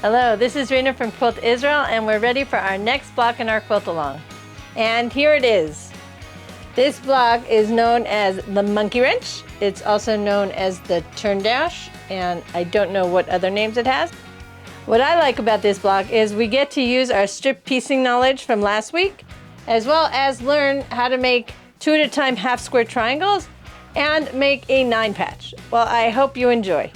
Hello, this is Rena from Quilt Israel, and we're ready for our next block in our quilt along. And here it is. This block is known as the monkey wrench. It's also known as the turn dash, and I don't know what other names it has. What I like about this block is we get to use our strip piecing knowledge from last week, as well as learn how to make 2 at a time half square triangles and make a 9 patch. Well, I hope you enjoy.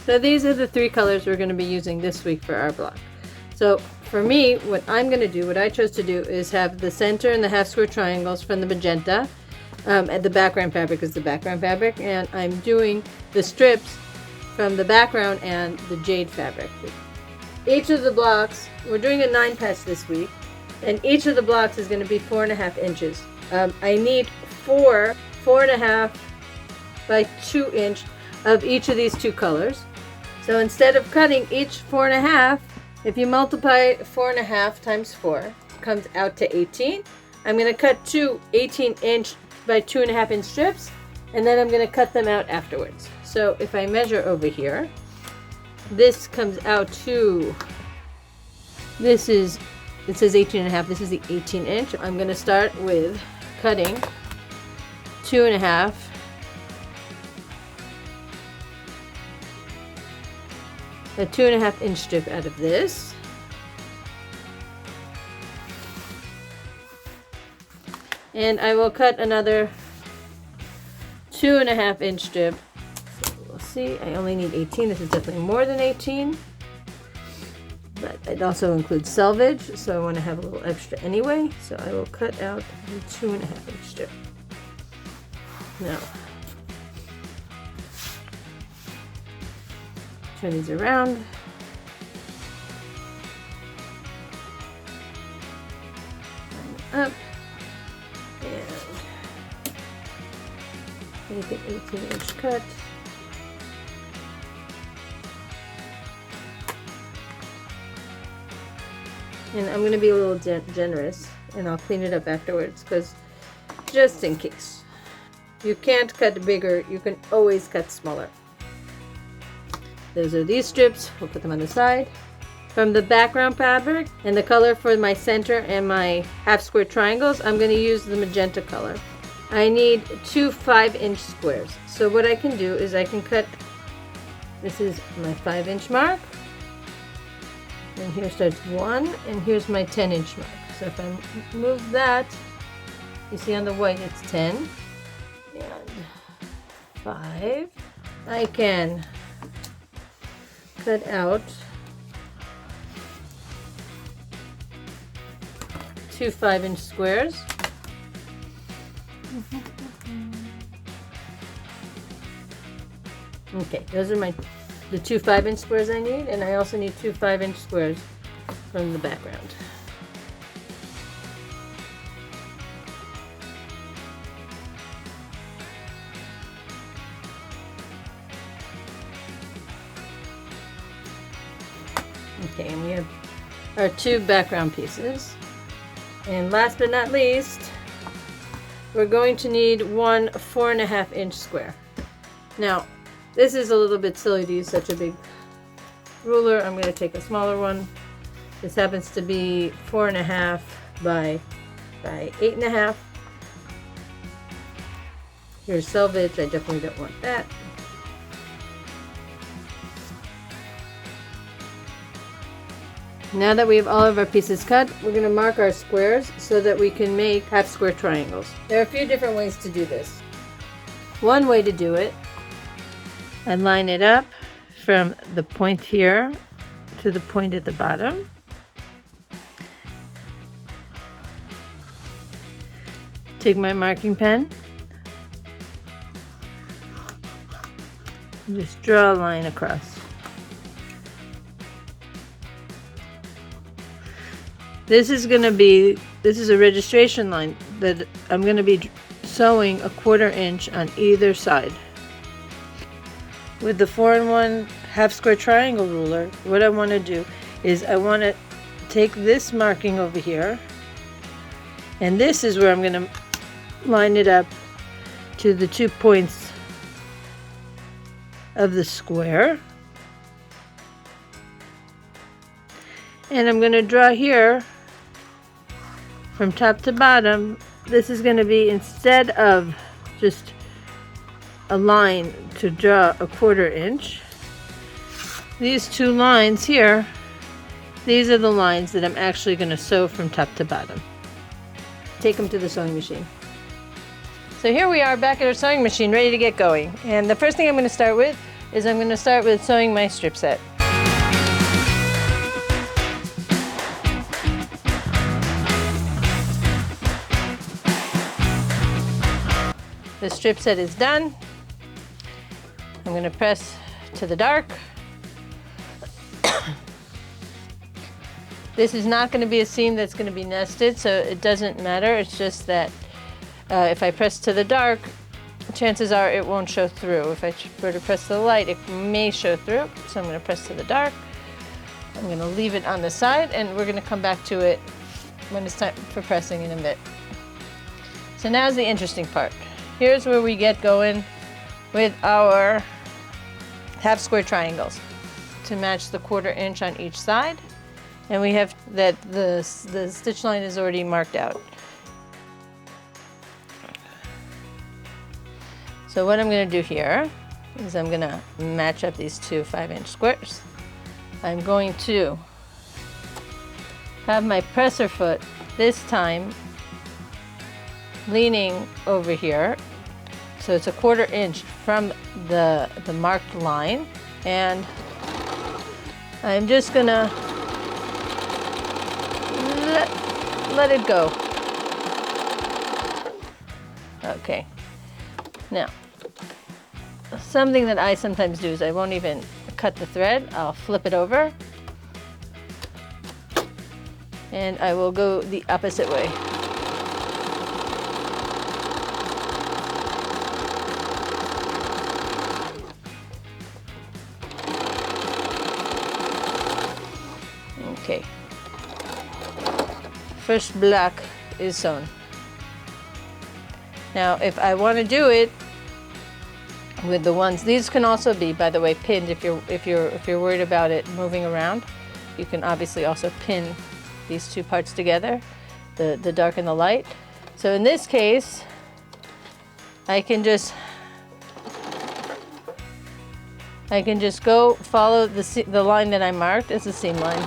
So these are the 3 colors we're going to be using this week for our block. So for me, what I'm going to do, what I chose to do is have the center and the half square triangles from the magenta, and the background fabric is the background fabric, and I'm doing the strips from the background and the jade fabric. Each of the blocks, we're doing a 9 patch this week, and each of the blocks is going to be 4.5 inches. I need 4.5 by 2 inch of each of these 2 colors. So instead of cutting each 4.5, if you multiply 4.5 times 4, it comes out to 18. I'm going to cut 2 18-inch by 2.5 inch strips, and then I'm going to cut them out afterwards. So if I measure over here, this comes out to, it says 18.5, this is the 18-inch. I'm going to start with cutting 2.5 a 2.5 inch strip out of this. And I will cut another 2.5 inch strip. So we'll see, I only need 18. This is definitely more than 18. But it also includes selvage, so I want to have a little extra anyway. So I will cut out the 2.5 inch strip. Now, turn these around. Up. And make an 18-inch cut. And I'm going to be a little generous, and I'll clean it up afterwards, because just in case. You can't cut bigger, you can always cut smaller. Those are these strips. We'll put them on the side. From the background fabric and the color for my center and my half square triangles, I'm going to use the magenta color. I need 2 5-inch squares. So what I can do is I can cut, this is my 5-inch mark, and here starts 1, and here's my 10-inch mark. So if I move that, you see on the white it's 10 and 5. I can cut out 2 5-inch squares. Okay, those are the 2 5-inch squares I need, and I also need 2 5-inch squares from the background. Okay, and we have our 2 background pieces. And last but not least, we're going to need 1 4.5-inch square. Now, this is a little bit silly to use such a big ruler. I'm going to take a smaller one. This happens to be 4.5 by 8.5. Here's selvage. I definitely don't want that. Now that we have all of our pieces cut, we're going to mark our squares so that we can make half square triangles. There are a few different ways to do this. One way to do it, I line it up from the point here to the point at the bottom. Take my marking pen and just draw a line across. This is a registration line that I'm going to be sewing a 1/4 inch on either side. With the 4-in-1 half square triangle ruler, what I want to do is I want to take this marking over here, and this is where I'm going to line it up to the 2 points of the square. And I'm going to draw here from top to bottom. This is going to be, instead of just a line to draw a 1/4 inch, these two lines here, these are the lines that I'm actually going to sew from top to bottom. Take them to the sewing machine. So here we are back at our sewing machine, ready to get going. And the first thing I'm going to start with is I'm going to start with sewing my strip set. The strip set is done. I'm going to press to the dark. This is not going to be a seam that's going to be nested, so it doesn't matter. It's just that if I press to the dark, chances are it won't show through. If I were to press to the light, it may show through. So I'm going to press to the dark. I'm going to leave it on the side, and we're going to come back to it when it's time for pressing in a bit. So now's the interesting part. Here's where we get going with our half square triangles to match the 1/4 inch on each side. And we have that the stitch line is already marked out. So what I'm going to do here is I'm going to match up these two 5-inch squares. I'm going to have my presser foot this time leaning over here. So it's a 1/4 inch from the marked line. And I'm just going to let it go. Okay. Now, something that I sometimes do is I won't even cut the thread. I'll flip it over. And I will go the opposite way. Okay. First block is sewn. Now, if I want to do it with the ones, these can also be, by the way, pinned. If you're worried about it moving around, you can obviously also pin these two parts together, the dark and the light. So in this case, I can just go follow the line that I marked as a seam line.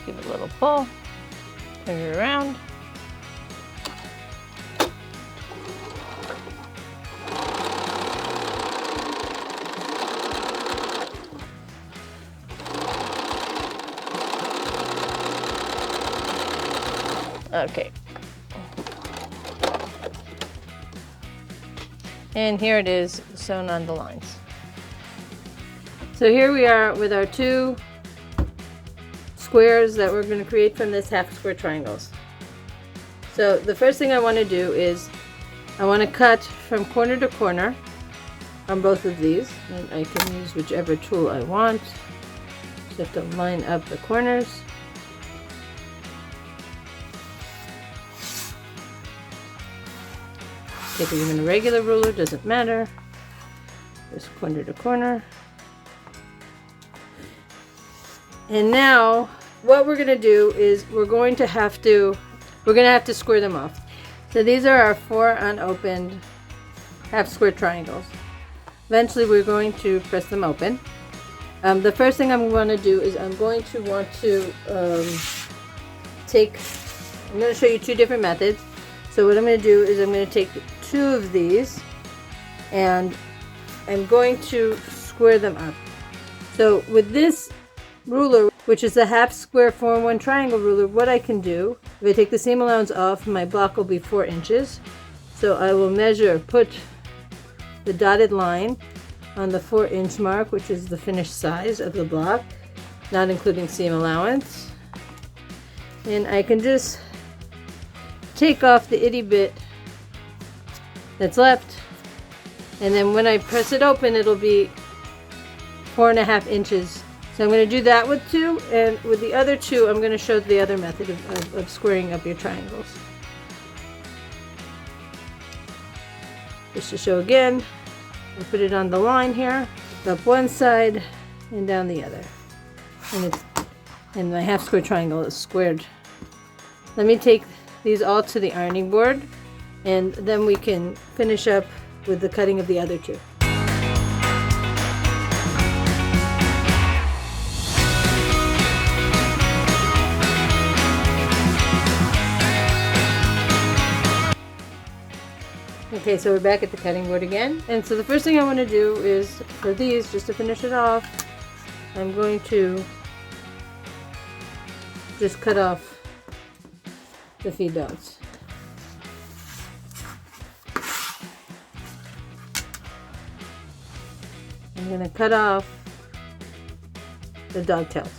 Give it a little pull, turn it around. Okay. And here it is sewn on the lines. So here we are with our two squares that we're going to create from this half square triangles. So the first thing I want to do is I want to cut from corner to corner on both of these, and I can use whichever tool I want. Just have to line up the corners. Take even a regular ruler, doesn't matter. Just corner to corner. And now what we're going to do is we're going to have to square them off. So these are our 4 unopened half square triangles. Eventually we're going to press them open. The first thing I'm going to do is I'm going to want to I'm going to show you 2 different methods. So what I'm going to do is I'm going to take 2 of these and I'm going to square them up. So with this ruler, which is a half square 4-in-1 triangle ruler, what I can do, if I take the seam allowance off, my block will be 4 inches. So I will put the dotted line on the 4-inch mark, which is the finished size of the block, not including seam allowance. And I can just take off the itty bit that's left, and then when I press it open, it'll be 4.5 inches So I'm going to do that with 2, and with the other 2, I'm going to show the other method of squaring up your triangles. Just to show again, I'll put it on the line here, up one side and down the other. And my half square triangle is squared. Let me take these all to the ironing board, and then we can finish up with the cutting of the other 2. Okay, so we're back at the cutting board again. And so the first thing I want to do is, for these, just to finish it off, I'm going to just cut off the feed dogs. I'm going to cut off the dog tails.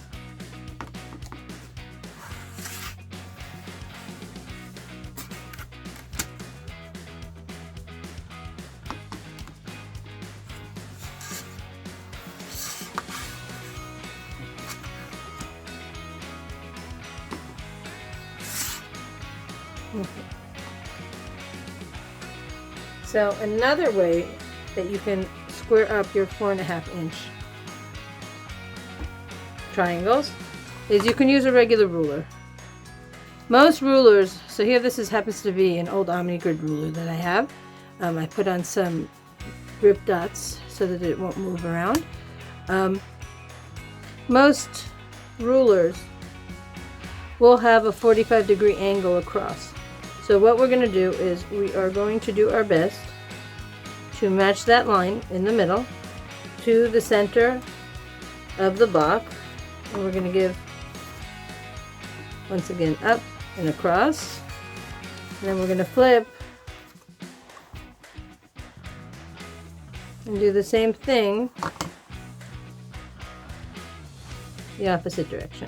Okay. So another way that you can square up your 4.5-inch triangles is you can use a regular ruler. Most rulers, so here this happens to be an old OmniGrid ruler that I have. I put on some grip dots so that it won't move around. Most rulers will have a 45-degree angle across. So what we're going to do is we are going to do our best to match that line in the middle to the center of the block. And we're going to give, once again, up and across. And then we're going to flip and do the same thing the opposite direction.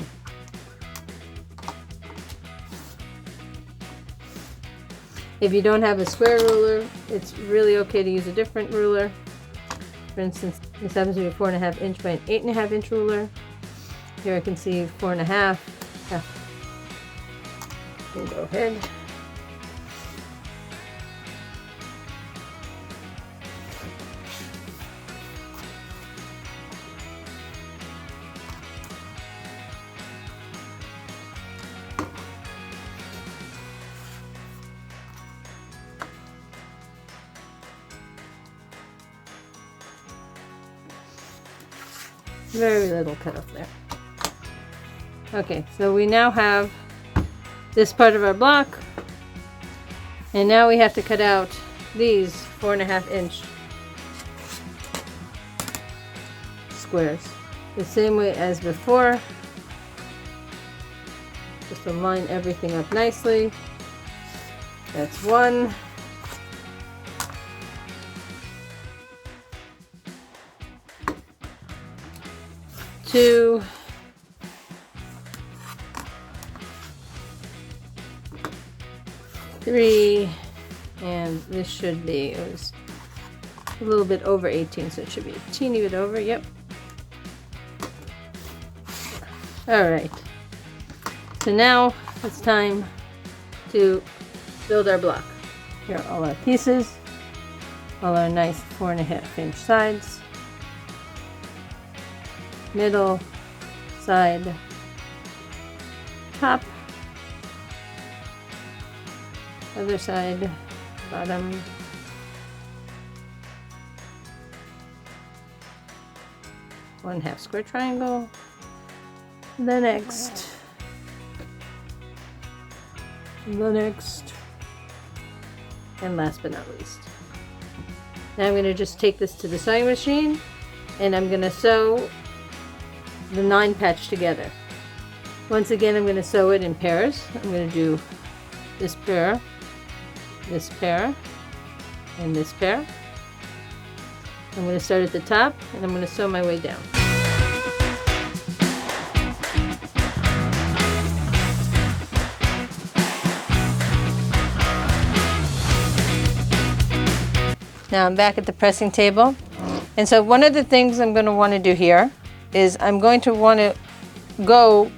If you don't have a square ruler, it's really okay to use a different ruler. For instance, this happens to be a 4.5-inch by an 8.5-inch ruler. Here I can see 4.5. Yeah. We'll go ahead. Very little cut off there. Okay, so we now have this part of our block, and now we have to cut out these 4.5-inch squares the same way as before. Just to line everything up nicely. That's one. Two. Three. And this should be, it was a little bit over 18, so it should be a teeny bit over, yep. Alright. So now it's time to build our block. Here are all our pieces, all our nice 4.5-inch sides. Middle, side, top, other side, bottom, one half square triangle, the next, and last but not least. Now I'm going to just take this to the sewing machine, and I'm going to sew the 9 patch together. Once again, I'm going to sew it in pairs. I'm going to do this pair, and this pair. I'm going to start at the top, and I'm going to sew my way down. Now I'm back at the pressing table, and so one of the things I'm going to want to do here is I'm going to want to go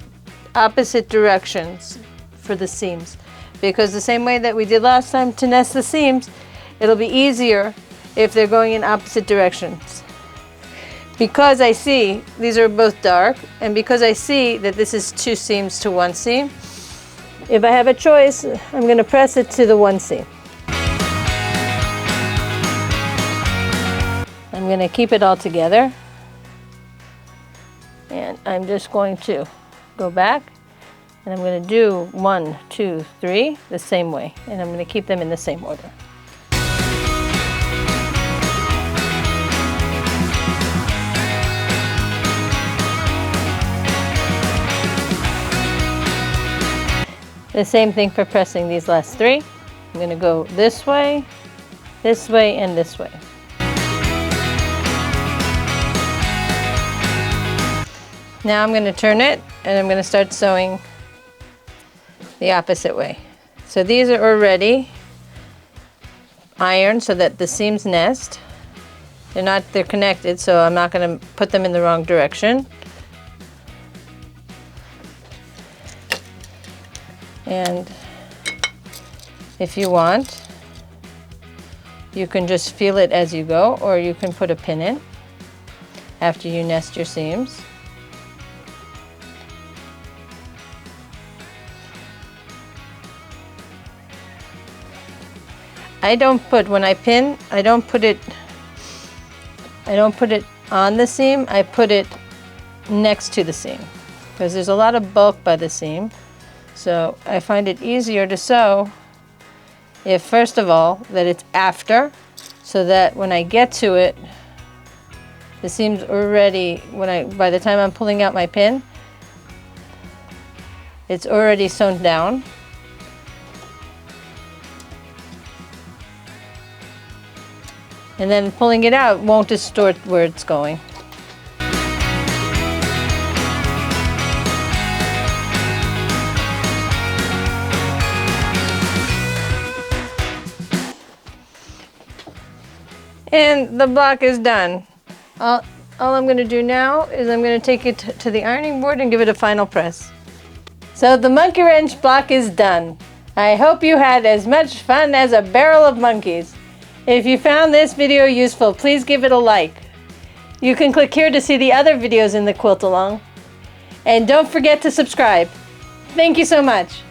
opposite directions for the seams, because the same way that we did last time to nest the seams, it'll be easier if they're going in opposite directions. Because I see these are both dark, and because I see that this is 2 seams to 1 seam, if I have a choice, I'm going to press it to the 1 seam. I'm going to keep it all together, and I'm just going to go back, and I'm going to do 1, 2, 3 the same way, and I'm going to keep them in the same order. The same thing for pressing these last 3. I'm going to go this way, and this way. Now I'm going to turn it, and I'm going to start sewing the opposite way. So these are already ironed so that the seams nest. They're connected, so I'm not going to put them in the wrong direction. And if you want, you can just feel it as you go, or you can put a pin in after you nest your seams. When I pin, I don't put it on the seam, I put it next to the seam, because there's a lot of bulk by the seam. So I find it easier to sew if, first of all, that it's after, so that when I get to it, the seam's already, by the time I'm pulling out my pin, it's already sewn down. And then pulling it out won't distort where it's going. And the block is done. All I'm going to do now is I'm going to take it to the ironing board and give it a final press. So the monkey wrench block is done. I hope you had as much fun as a barrel of monkeys. If you found this video useful, please give it a like. You can click here to see the other videos in the quilt along. And don't forget to subscribe. Thank you so much.